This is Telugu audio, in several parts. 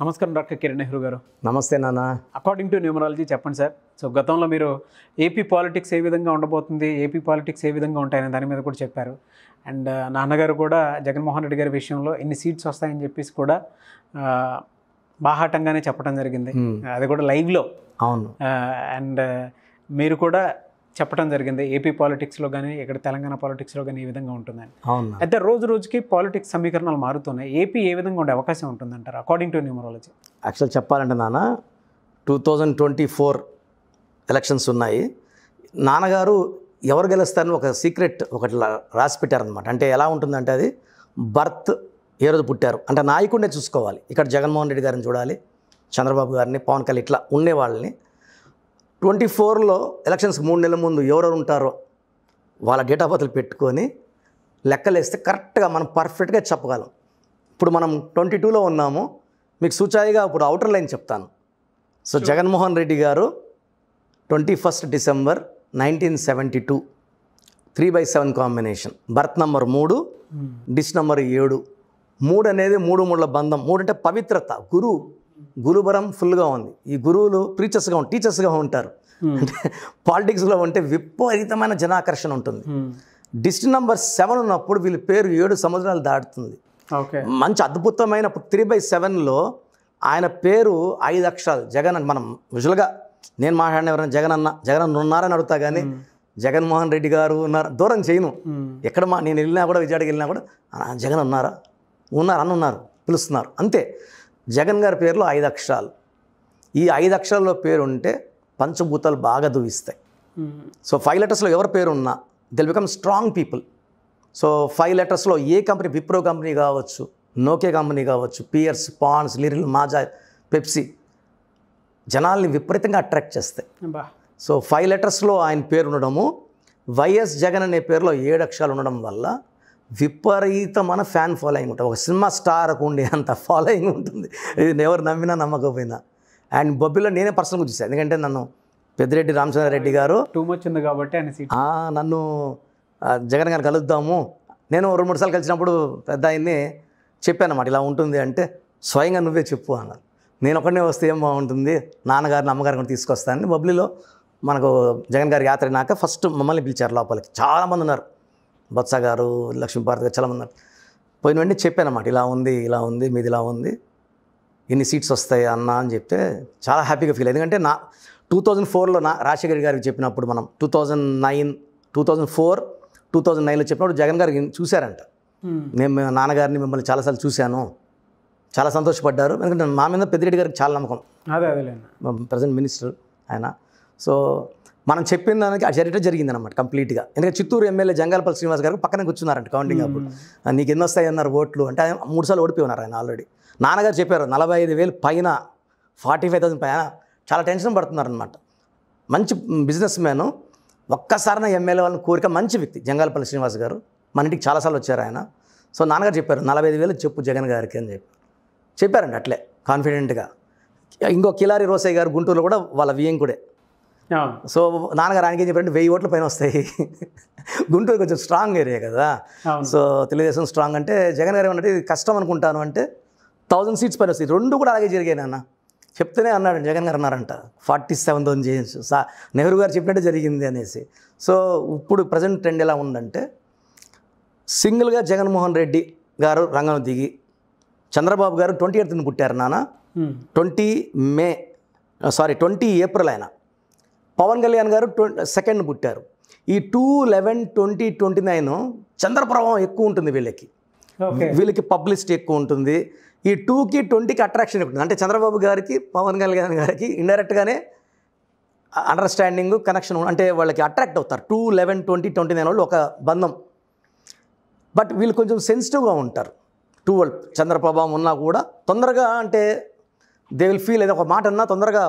నమస్కారం డాక్టర్ కిరణ్ నెహ్రూ గారు. నమస్తే నాన్న. అకార్డింగ్ టు న్యూమరాలజీ చెప్పండి సార్. సో గతంలో మీరు ఏపీ పాలిటిక్స్ ఏ విధంగా ఉండబోతుంది, ఏపీ పాలిటిక్స్ ఏ విధంగా ఉంటాయనే దాని మీద కూడా చెప్పారు. అండ్ నాన్నగారు కూడా జగన్మోహన్ రెడ్డి గారి విషయంలో ఎన్ని సీట్స్ వస్తాయని చెప్పేసి కూడా బాహాటంగానే చెప్పడం జరిగింది. అది కూడా లైవ్లో. అవును. అండ్ మీరు కూడా చెప్పడం జరిగింది ఏపీ పాలిటిక్స్లో కానీ ఇక్కడ తెలంగాణ పాలిటిక్స్లో కానీ ఈ విధంగా ఉంటుందని. అవును. అయితే రోజు రోజుకి పాలిటిక్స్ సమీకరణాలు మారుతున్నాయి. ఏపీ ఏ విధంగా ఉండే అవకాశం ఉంటుందంటారు అకార్డింగ్ టు న్యూమరాలజీ? యాక్చువల్ చెప్పాలంటే నాన్న 2024 ఎలక్షన్స్ ఉన్నాయి. నాన్నగారు ఎవరు గెలుస్తారని ఒక సీక్రెట్ ఒకటి రాసి పెట్టారనమాట. అంటే ఎలా ఉంటుందంటే అది బర్త్ ఏ రోజు పుట్టారు అంటే నాయకుడినే చూసుకోవాలి. ఇక్కడ జగన్మోహన్ రెడ్డి గారిని చూడాలి, చంద్రబాబు గారిని, పవన్ కళ్యాణ్ ఇట్లా ఉండేవాళ్ళని 24లో ఎలక్షన్స్ 3 నెలల ముందు ఎవరెవరు ఉంటారో వాళ్ళ డేట్ ఆఫ్ బర్త్లు పెట్టుకొని లెక్కలేస్తే కరెక్ట్గా మనం పర్ఫెక్ట్గా చెప్పగలం. ఇప్పుడు మనం 22లో ఉన్నాము. మీకు సూచాయిగా ఇప్పుడు అవుటర్ లైన్ చెప్తాను. సో జగన్మోహన్ రెడ్డి గారు 21 డిసెంబర్ 1972 3/7 కాంబినేషన్, బర్త్ నెంబర్ 3, డిస్ నెంబర్ 7. 3 అనేది 3 ముళ్ళ బంధం. 3 అంటే పవిత్రత, గురుబరం ఫుల్గా ఉంది. ఈ గురువులు ప్రీచర్స్గా టీచర్స్గా ఉంటారు. అంటే పాలిటిక్స్లో ఉంటే విపరీతమైన జనాకర్షణ ఉంటుంది. డిస్ట్ నెంబర్ 7 ఉన్నప్పుడు వీళ్ళ పేరు 7 సముద్రాలు దాటుతుంది. మంచి అద్భుతమైన 3/7లో ఆయన పేరు 5 అక్షరాలు జగన్ అని. మనం విజువల్గా నేను మాట్లాడిన ఎవరైనా జగన్ ఉన్నారని అడుగుతా, కానీ జగన్మోహన్ రెడ్డి గారు ఉన్నారు దూరం చేయను. ఎక్కడ నేను వెళ్ళినా కూడా, విజయవాడకి వెళ్ళినా కూడా జగన్ ఉన్నారు పిలుస్తున్నారు అంతే. జగన్ గారి పేరులో 5 అక్షరాలు. ఈ 5 అక్షరాల్లో పేరు ఉంటే పంచభూతాలు బాగా దూయిస్తాయి. సో 5 లెటర్స్లో ఎవరి పేరు ఉన్నా they'll become strong people. So 5 లెటర్స్లో ఏ కంపెనీ, విప్రో కంపెనీ కావచ్చు, నోకే కంపెనీ కావచ్చు, Pears, Pond's, Liril, Maaza, Pepsi జనాల్ని విపరీతంగా అట్రాక్ట్ చేస్తాయి. సో 5 లెటర్స్లో ఆయన పేరు ఉండడము, వైఎస్ జగన్ అనే పేరులో 7 అక్షరాలు ఉండడం వల్ల విపరీతమైన ఫ్యాన్ ఫాలోయింగ్ ఉంటుంది. ఒక సినిమా స్టార్కు ఉండే అంత ఫాలోయింగ్ ఉంటుంది. ఇది ఎవరు నమ్మినా నమ్మకపోయినా. అండ్ బొబ్బిలో నేనే పర్సనల్గా చూసాను. ఎందుకంటే నన్ను పెద్దిరెడ్డి రామచంద్రారెడ్డి గారు టూ మచ్ ఉంది కాబట్టి నన్ను జగన్ గారిని కలుద్దాము, నేను 2-3 సార్లు కలిసినప్పుడు పెద్ద ఆయన్ని చెప్పాను అన్నమాట, ఇలా ఉంటుంది అంటే స్వయంగా నువ్వే చెప్పు అన్నారు. నేను ఒకనే వస్తే ఏం బాగుంటుంది, నాన్నగారిని అమ్మగారిని తీసుకొస్తానని బొబ్బిలిలో మనకు జగన్ గారి యాత్ర అయినాక ఫస్ట్ మమ్మల్ని పిలిచారు లోపలికి. చాలామంది ఉన్నారు, బొత్స గారు, లక్ష్మీభారతి గారు చాలామంది ఉన్నారు. పోయిన వెంటనే చెప్పాను అన్నమాట, ఇలా ఉంది మీది, ఇలా ఉంది, ఎన్ని సీట్స్ వస్తాయి అన్న అని చెప్తే చాలా హ్యాపీగా ఫీల్. ఎందుకంటే 2004లో రాజశేఖర్ గారికి చెప్పినప్పుడు, మనం 2004, 2009లో చెప్పినప్పుడు జగన్ గారికి చూశారంట. నేను నాన్నగారిని మిమ్మల్ని చాలాసార్లు చూశాను, చాలా సంతోషపడ్డారు. ఎందుకంటే మా మీద పెద్దిరెడ్డి గారికి చాలా నమ్మకం, ప్రజెంట్ మినిస్టర్ ఆయన. సో మనం చెప్పిన దానికి ఆ చరిత్ర జరిగిందనమాట కంప్లీట్గా. ఎందుకంటే చిత్తూరు ఎమ్మెల్యే జంగాలపల్లి శ్రీనివాస్ గారు పక్కనే కూర్చున్నారంట కౌంటింగ్ అప్పుడు. నీకు ఎన్ని వస్తాయి అన్నారు ఓట్లు అంటే, 3 సార్లు ఓడిపోయి ఉన్నారు ఆయన ఆల్రెడీ. నాన్నగారు చెప్పారు 45,000 పైన, 45,000 పైన. చాలా టెన్షన్ పడుతున్నారనమాట. మంచి బిజినెస్ మ్యాను, ఒక్కసారిన ఎమ్మెల్యే వాళ్ళని కోరిక, మంచి వ్యక్తి జంగాలపల్లి శ్రీనివాస్ గారు. మన ఇంటికి చాలాసార్లు వచ్చారు ఆయన. సో నాన్నగారు చెప్పారు 45,000 చెప్పు జగన్ గారికి అని చెప్పారండి అట్లే కాన్ఫిడెంట్గా. ఇంకో కిలారి రోసయ్య గారు గుంటూరులో కూడా వాళ్ళ వియ్యంకుడే. సో నాన్నగారు ఆయనకి ఏం చెప్పారంటే 1000 ఓట్ల పైన వస్తాయి. గుంటూరు కొంచెం స్ట్రాంగ్ ఏరియా కదా. సో తెలుగుదేశం స్ట్రాంగ్ అంటే జగన్ గారు ఏమన్నట్టు ఇది కష్టం అనుకుంటాను అంటే 1000 సీట్స్ పైన వస్తాయి. 2 కూడా అలాగే జరిగాయి నాన్న చెప్తేనే అన్నాడు. జగన్ గారు అన్నారంట 47,000 చేయొచ్చు, నెహ్రూ గారు చెప్పినట్టే జరిగింది అనేసి. సో ఇప్పుడు ప్రజెంట్ ట్రెండ్ ఎలా ఉందంటే, సింగిల్గా జగన్మోహన్ రెడ్డి గారు రంగం దిగి, చంద్రబాబు గారు 28న పుట్టారు నాన్న, 20 ఏప్రిల్ ఆయన. పవన్ కళ్యాణ్ గారు 2nd పుట్టారు. ఈ 2/11/2029 చంద్రప్రభావం ఎక్కువ ఉంటుంది వీళ్ళకి పబ్లిసిటీ ఎక్కువ ఉంటుంది. ఈ 2కి 20కి అట్రాక్షన్ ఉంటుంది. అంటే చంద్రబాబు గారికి, పవన్ కళ్యాణ్ గారికి ఇండైరెక్ట్గానే అండర్స్టాండింగ్, కనెక్షన్, అంటే వాళ్ళకి అట్రాక్ట్ అవుతారు. 2/11/2029 వాళ్ళు ఒక బంధం. బట్ వీళ్ళు కొంచెం సెన్సిటివ్గా ఉంటారు. 12 చంద్రప్రభావం ఉన్నా కూడా తొందరగా, అంటే దే విల్ ఫీల్, ఏదో ఒక మాట అన్నా తొందరగా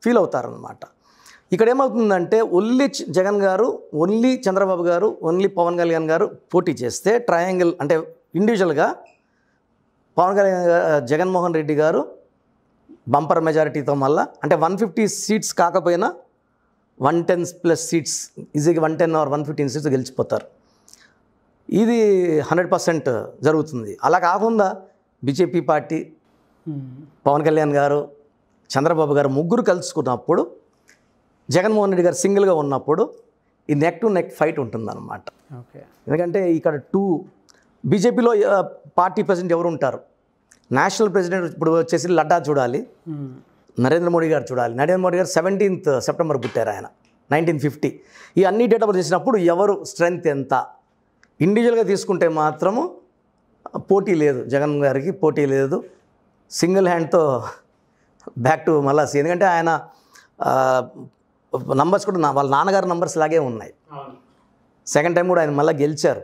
ఫీల్ అవుతారనమాట. ఇక్కడ ఏమవుతుందంటే ఓన్లీ జగన్ గారు, ఓన్లీ చంద్రబాబు గారు, ఓన్లీ పవన్ కళ్యాణ్ గారు పోటీ చేస్తే ట్రయాంగిల్, అంటే ఇండివిజువల్గా పవన్ కళ్యాణ్ జగన్మోహన్ రెడ్డి గారు బంపర్ మెజారిటీతో మళ్ళా, అంటే 150 సీట్స్ కాకపోయినా 110+ సీట్స్ ఈజీగా 110 or 115 సీట్స్ గెలిచిపోతారు. ఇది 100% జరుగుతుంది. అలా కాకుండా బీజేపీ పార్టీ పవన్ కళ్యాణ్ గారు, చంద్రబాబు గారు ముగ్గురు కలుసుకున్నప్పుడు, జగన్మోహన్ రెడ్డి గారు సింగిల్గా ఉన్నప్పుడు ఈ నెక్ టు నెక్ ఫైట్ ఉంటుందన్నమాట. ఓకే. ఎందుకంటే ఇక్కడ బీజేపీలో పార్టీ ప్రెసిడెంట్ ఎవరు ఉంటారు? నేషనల్ ప్రెసిడెంట్ ఇప్పుడు వచ్చేసి లడ్డా చూడాలి, నరేంద్ర మోడీ గారు చూడాలి. నరేంద్ర మోడీ గారు 17th సెప్టెంబర్ పుట్టారు, ఆయన 1950. ఈ అన్ని డేట్ ఆఫ్ బర్త్ చేసినప్పుడు ఎవరు స్ట్రెంగ్త్ ఎంత? ఇండివిజువల్గా తీసుకుంటే మాత్రము పోటీ లేదు, జగన్ గారికి పోటీ లేదు. సింగిల్ హ్యాండ్తో బ్యాక్ టు మళ్ళా. ఎందుకంటే ఆయన నంబర్స్ కూడా వాళ్ళ నాన్నగారి నంబర్స్ లాగే ఉన్నాయి. సెకండ్ టైం కూడా ఆయన మళ్ళీ గెలిచారు.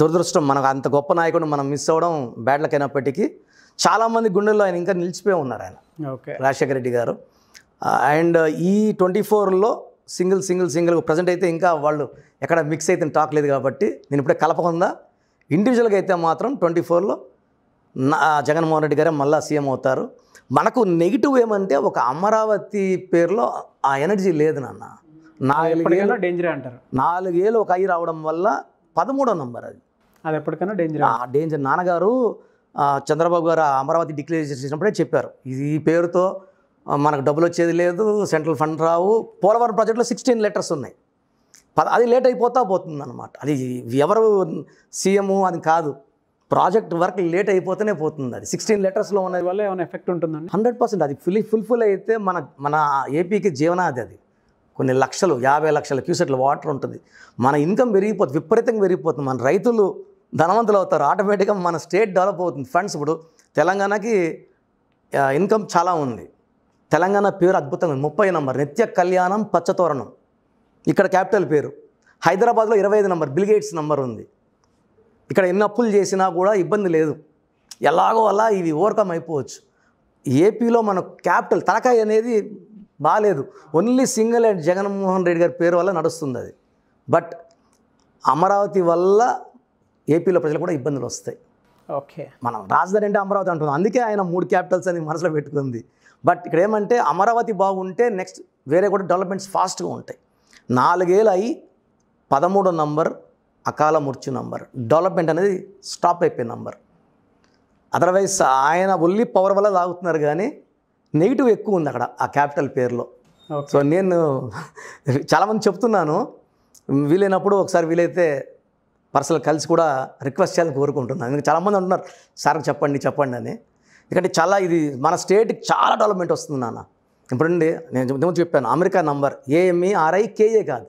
దురదృష్టం, మనకు అంత గొప్ప నాయకుడిని మనం మిస్ అవ్వడం బ్యాడ్ లక్ అయినప్పటికీ చాలామంది గుండెల్లో ఆయన ఇంకా నిలిచిపోయి ఉన్నారు ఆయన. ఓకే. రాజశేఖర రెడ్డి గారు. అండ్ ఈ 24లో సింగిల్ ప్రజెంట్ అయితే ఇంకా వాళ్ళు ఎక్కడ మిక్స్ అయితే టాక్ లేదు కాబట్టి నేను ఇప్పుడే కలపకుండా ఇండివిజువల్గా అయితే మాత్రం 24లో జగన్మోహన్ రెడ్డి గారే మళ్ళీ సీఎం అవుతారు. మనకు నెగిటివ్ ఏమంటే ఒక అమరావతి పేరులో ఆ ఎనర్జీ లేదు నాన్న. 4 ఏళ్ళు డేంజర్ అంటారు. 4 ఏళ్ళు ఒక ఐ రావడం వల్ల 13వ నంబర్ అది ఎప్పటికైనా డేంజర్. డేంజర్. నాన్నగారు చంద్రబాబు గారు అమరావతి డిక్లేర్ చేసినప్పుడే చెప్పారు, ఈ పేరుతో మనకు డబ్బులు వచ్చేది లేదు, సెంట్రల్ ఫండ్ రావు. పోలవరం ప్రాజెక్టులో 16 లెటర్స్ ఉన్నాయి, అది లేట్ అయిపోతా పోతుంది అనమాట. అది ఎవరు సీఎం అని కాదు, ప్రాజెక్ట్ వర్క్ లేట్ అయిపోతూనే పోతుంది. అది 16 లెటర్స్లో ఉన్నది వల్ల ఏమైనా ఎఫెక్ట్ ఉంటుందండి? 100%. అది ఫుల్ఫిల్ అయితే మన ఏపీకి జీవనాది. అది కొన్ని లక్షలు, 50 లక్షల క్యూసెట్ల వాటర్ ఉంటుంది. మన ఇన్కమ్ పెరిగిపోతుంది, విపరీతంగా పెరిగిపోతుంది. మన రైతులు ధనవంతులు అవుతారు, ఆటోమేటిక్గా మన స్టేట్ డెవలప్ అవుతుంది. ఫండ్స్ ఇప్పుడు తెలంగాణకి ఇన్కమ్ చాలా ఉంది. తెలంగాణ పేరు అద్భుతంగా 30 నంబర్, నిత్య కళ్యాణం పచ్చతోరణం ఇక్కడ క్యాపిటల్ పేరు. హైదరాబాద్లో 25 నంబర్ బిల్ గేట్స్ నంబర్ ఉంది. ఇక్కడ ఎన్ని అప్పులు చేసినా కూడా ఇబ్బంది లేదు, ఎలాగో అలా ఇవి ఓవర్కమ్ అయిపోవచ్చు. ఏపీలో మన క్యాపిటల్ తలకాయ అనేది బాగాలేదు, only single and Jaganmohan Reddy గారి పేరు వల్ల నడుస్తుంది అది. బట్ అమరావతి వల్ల ఏపీలో ప్రజలు కూడా ఇబ్బందులు వస్తాయి. ఓకే. మనం రాజధాని అంటే అమరావతి అంటున్నాం, అందుకే ఆయన 3 క్యాపిటల్స్ అని మనసులో పెట్టుకుంది. బట్ ఇక్కడ ఏమంటే అమరావతి బాగుంటే నెక్స్ట్ వేరే కూడా డెవలప్మెంట్స్ ఫాస్ట్గా ఉంటాయి. 4 ఏళ్ళు అయ్యి 13వ నంబర్ అకాల మృత్యు నంబర్, డెవలప్మెంట్ అనేది స్టాప్ అయిపోయే నంబర్. అదర్వైజ్ ఆయన ఒళ్ళి పవర్ వల్ల తాగుతున్నారు కానీ నెగిటివ్ ఎక్కువ ఉంది అక్కడ ఆ క్యాపిటల్ పేరులో. సో నేను చాలామంది చెప్తున్నాను, వీలైనప్పుడు ఒకసారి వీలైతే పర్సనల్ కలిసి కూడా రిక్వెస్ట్ చేయాలని కోరుకుంటున్నాను. ఎందుకంటే చాలామంది అంటున్నారు సార్ చెప్పండి అని. ఎందుకంటే చాలా ఇది మన స్టేట్కి చాలా డెవలప్మెంట్ వస్తుంది నాన్న. ఇప్పుడండి నేను చెప్పాను, అమెరికా నంబర్ AMERIKA కాదు,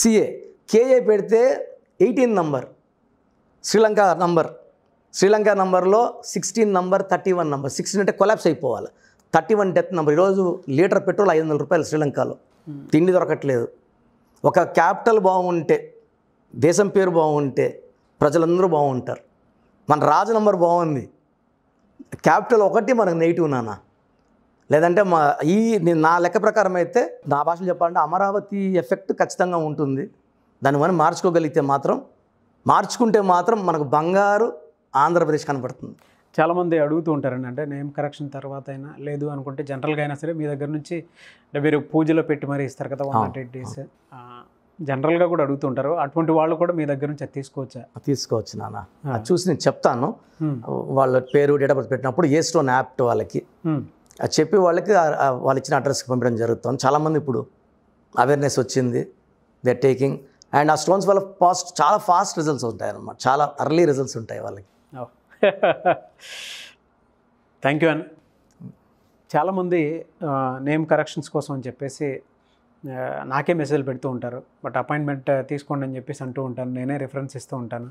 CA. KA పెడితే 18 నంబర్. శ్రీలంక నంబర్లో 16 నంబర్, 31 నంబర్. 16 అంటే కొలాప్స్ అయిపోవాలి, 31 డెత్ నంబర్. ఈరోజు లీటర్ పెట్రోల్ 500 రూపాయలు శ్రీలంకలో, తిండి దొరకట్లేదు. ఒక క్యాపిటల్ బాగుంటే, దేశం పేరు బాగుంటే ప్రజలందరూ బాగుంటారు. మన రాజు నంబర్ బాగుంది, క్యాపిటల్ ఒకటి మనకు నెగిటివ్ నాన్న. లేదంటే నా లెక్క ప్రకారం అయితే నా భాషలో చెప్పాలంటే అమరావతి ఎఫెక్ట్ ఖచ్చితంగా ఉంటుంది. దాన్ని మనం మార్చుకుంటే మాత్రం మనకు బంగారు ఆంధ్రప్రదేశ్ కనపడుతుంది. చాలామంది అడుగుతూ ఉంటారండి, అంటే నేమ్ కరెక్షన్ తర్వాత అయినా లేదు అనుకుంటే జనరల్గా అయినా సరే మీ దగ్గర నుంచి అంటే మీరు పూజలో పెట్టి మరీ ఇస్తారు కదా 108 days, జనరల్గా కూడా అడుగుతుంటారు. అటువంటి వాళ్ళు కూడా మీ దగ్గర నుంచి తీసుకోవచ్చు నాన్న. అది చూసి నేను చెప్తాను. వాళ్ళ పేరు, డేట్ ఆఫ్ బర్త్ పెట్టినప్పుడు ఏ స్టోన్ యాప్ట్ వాళ్ళకి అది చెప్పి వాళ్ళకి వాళ్ళు ఇచ్చిన అడ్రస్కి పంపించడం జరుగుతుంది. చాలామంది ఇప్పుడు అవేర్నెస్ వచ్చింది, దే టేకింగ్. అండ్ ఆ స్టోన్స్ వల్ల చాలా ఫాస్ట్ రిజల్ట్స్ ఉంటాయి అన్నమాట, చాలా అర్లీ రిజల్ట్స్ ఉంటాయి వాళ్ళకి. థ్యాంక్ యూ అన్న. చాలామంది నేమ్ కరెక్షన్స్ కోసం అని చెప్పేసి నాకే మెసేజ్లు పెడుతూ ఉంటారు. బట్ అపాయింట్మెంట్ తీసుకోండి అని చెప్పేసి అంటూ ఉంటాను, నేనే రిఫరెన్స్ ఇస్తూ ఉంటాను.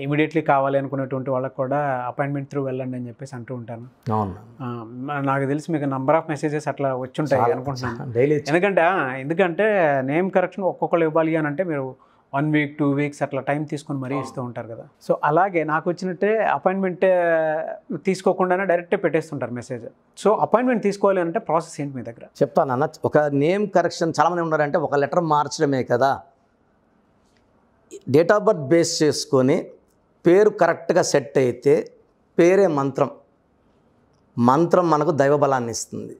ఇమీడియట్లీ కావాలి అనుకునేటువంటి వాళ్ళకి కూడా అపాయింట్మెంట్ త్రూ వెళ్ళండి అని చెప్పేసి అంటూ ఉంటాను. నాకు తెలిసి మీకు నంబర్ ఆఫ్ మెసేజెస్ అట్లా వచ్చి ఉంటాయి అనుకుంటున్నాను. ఎందుకంటే నేమ్ కరెక్షన్ ఒక్కొక్కరు ఇవ్వాలి అని అంటే మీరు 1 week 2 weeks అట్లా టైం తీసుకొని మరీ ఇస్తూ ఉంటారు కదా. సో అలాగే నాకు వచ్చినట్టే అపాయింట్మెంట్ తీసుకోకుండానే డైరెక్టే పెట్టేస్తుంటారు మెసేజ్. సో అపాయింట్మెంట్ తీసుకోవాలి అంటే ప్రాసెస్ ఏంటి మీ దగ్గర? చెప్తానన్న. ఒక నేమ్ కరెక్షన్ చాలామంది ఉన్నారంటే ఒక లెటర్ మార్చడమే కదా, డేట్ ఆఫ్ బర్త్ బేస్ చేసుకొని పేరు కరెక్ట్గా సెట్ అయితే పేరే మంత్రం మనకు దైవబలాన్ని ఇస్తుంది.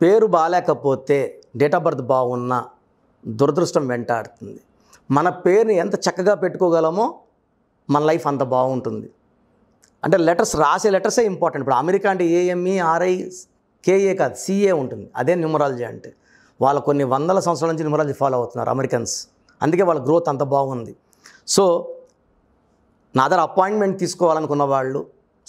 పేరు బాగాలేకపోతే డేట్ ఆఫ్ బర్త్ బాగున్నా దురదృష్టం వెంటాడుతుంది. మన పేరుని ఎంత చక్కగా పెట్టుకోగలమో మన లైఫ్ అంత బాగుంటుంది. అంటే లెటర్స్ రాసే లెటర్సే ఇంపార్టెంట్. ఇప్పుడు అమెరికా అంటే ఏఎంఈ ఆర్ఐ కేఏ కాదు, సిఏ ఉంటుంది. అదే న్యూమరాలజీ అంటే. వాళ్ళు కొన్ని వందల సంవత్సరాల నుంచి న్యూమరాలజీ ఫాలో అవుతున్నారు అమెరికన్స్. అందుకే వాళ్ళ గ్రోత్ అంత బాగుంది. సో నా దగ్గర అపాయింట్మెంట్ తీసుకోవాలనుకున్న వాళ్ళు,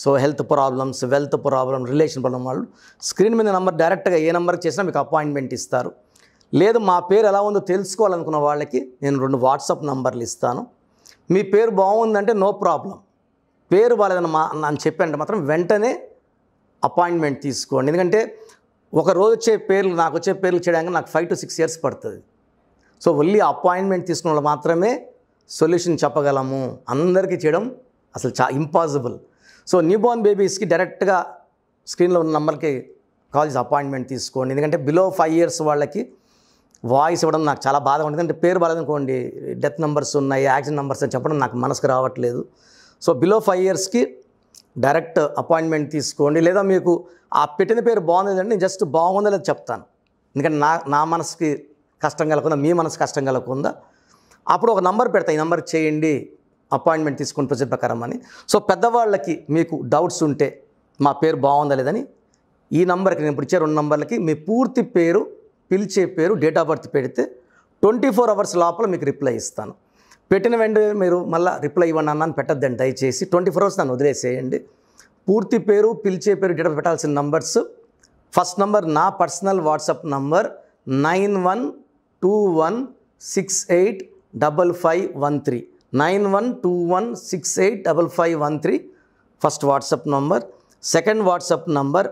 so health problems, wealth problem, relation problem వాళ్ళు స్క్రీన్ మీద నెంబర్ డైరెక్ట్గా ఏ నెంబర్కి చేసినా మీకు అపాయింట్మెంట్ ఇస్తారు. లేదు మా పేరు ఎలా ఉందో తెలుసుకోవాలనుకున్న వాళ్ళకి నేను 2 వాట్సాప్ నంబర్లు ఇస్తాను. మీ పేరు బాగుందంటే నో ప్రాబ్లం. పేరు బాగాలేదని నన్ను చెప్పండి మాత్రం వెంటనే అపాయింట్మెంట్ తీసుకోండి. ఎందుకంటే ఒక రోజు వచ్చే పేర్లు, నాకు వచ్చే పేర్లు చేయడానికి నాకు 5 to 6 years పడుతుంది. సో ఓన్లీ అపాయింట్మెంట్ తీసుకున్న వాళ్ళు మాత్రమే సొల్యూషన్ చెప్పగలము. అందరికీ చేయడం అసలు ఇంపాసిబుల్. సో న్యూబార్న్ బేబీస్కి డైరెక్ట్గా స్క్రీన్లో ఉన్న నెంబర్కి కాల్ చేసి అపాయింట్మెంట్ తీసుకోండి. ఎందుకంటే బిలో 5 years వాళ్ళకి వాయిస్ ఇవ్వడం నాకు చాలా బాధగా ఉంటుంది. అంటే పేరు బాగాలేదనుకోండి, డెత్ నెంబర్స్ ఉన్నాయి, యాక్సిడెంట్ నెంబర్స్ అని చెప్పడం నాకు మనసుకు రావట్లేదు. సో బిలో 5 yearsకి డైరెక్ట్ అపాయింట్మెంట్ తీసుకోండి. లేదా మీకు ఆ పెట్టిన పేరు బాగుందంటే నేను జస్ట్ బాగుందో లేదో చెప్తాను. ఎందుకంటే నా మనసుకి కష్టం కలగకుండా, మీ మనసు కష్టం కలగకుండా అప్పుడు ఒక నంబర్ పెడతా, ఈ నెంబర్ చేయండి అపాయింట్మెంట్ తీసుకుని ప్రొసీజర్ ప్రకారం అని. సో పెద్దవాళ్ళకి మీకు డౌట్స్ ఉంటే మా పేరు బాగుందా లేదని ఈ నెంబర్కి, నేను ఇప్పుడు ఇచ్చే 2 నంబర్లకి మీ పూర్తి పేరు, పిలిచే పేరు, డేట్ ఆఫ్ బర్త్ పెడితే 24 hours లోపల మీకు రిప్లై ఇస్తాను. పెట్టిన వెంటనే మీరు మళ్ళీ రిప్లై ఇవ్వండి అన్నాను పెట్టద్దండి దయచేసి. 24 hours నన్ను వదిలేసేయండి. పూర్తి పేరు, పిలిచే పేరు, డేట్ ఆఫ్ పెట్టాల్సిన నంబర్స్. ఫస్ట్ నంబర్ నా personal WhatsApp number 9121685513 9121685513 first WhatsApp number. Second WhatsApp number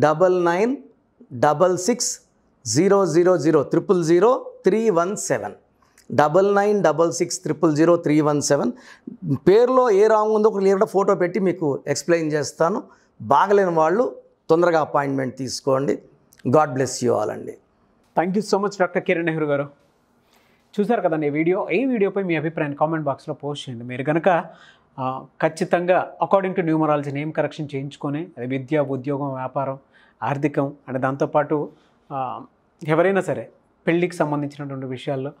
9966000317 9966000317. పేరులో ఏ రాంగ్ ఉందో క్లియర్గా ఫోటో పెట్టి మీకు ఎక్స్ప్లెయిన్ చేస్తాను. బాగలేని వాళ్ళు తొందరగా అపాయింట్మెంట్ తీసుకోండి. గాడ్ బ్లెస్ యూ ఆల్ అండి. Thank you so much doctor Kiran Nehru గారు. చూసారు కదండి ఈ వీడియోపై మీ అభిప్రాయాన్ని కామెంట్ బాక్స్లో పోస్ట్ చేయండి. మీరు కనుక ఖచ్చితంగా according to numerology name correction చేయించుకొని, అది విద్య, ఉద్యోగం, వ్యాపారం, ఆర్థికం అంటే దాంతోపాటు ఎవరైనా సరే పెళ్ళికి సంబంధించినటువంటి విషయాల్లో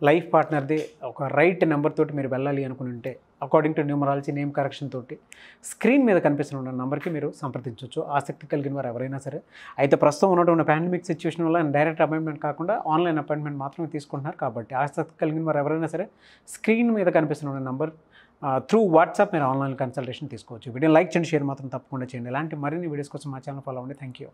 లైఫ్ పార్ట్నర్ది ఒక రైట్ నెంబర్ తోటి మీరు వెళ్ళాలి అనుకుని ఉంటే according to numerology name correction తోటి స్క్రీన్ మీద కనిపిస్తున్న నెంబర్కి మీరు సంప్రదించవచ్చు, ఆసక్తి కలిగిన వారు ఎవరైనా సరే. అయితే ప్రస్తుతం ఉన్నటువంటి పాండమిక్ సిచ్యువేషన్ వల్ల డైరెక్ట్ అపాయింట్మెంట్ కాకుండా ఆన్లైన్ అపాయింట్మెంట్ మాత్రమే తీసుకుంటున్నారు. కాబట్టి ఆసక్తి కలిగిన వారు ఎవరైనా సరే స్క్రీన్ మీద కనిపిస్తున్న నెంబర్ త్రూ వాట్సాప్ మీరు ఆన్లైన్ కన్సల్టేషన్ తీసుకోవచ్చు. వీడియో లైక్ చేయండి, షేర్ మాత్రం తప్పకుండా చేయండి. ఇలాంటి మరిన్ని వీడియోస్ కోసం మా ఛానల్ ఫాలో అవ్వండి. Thank you.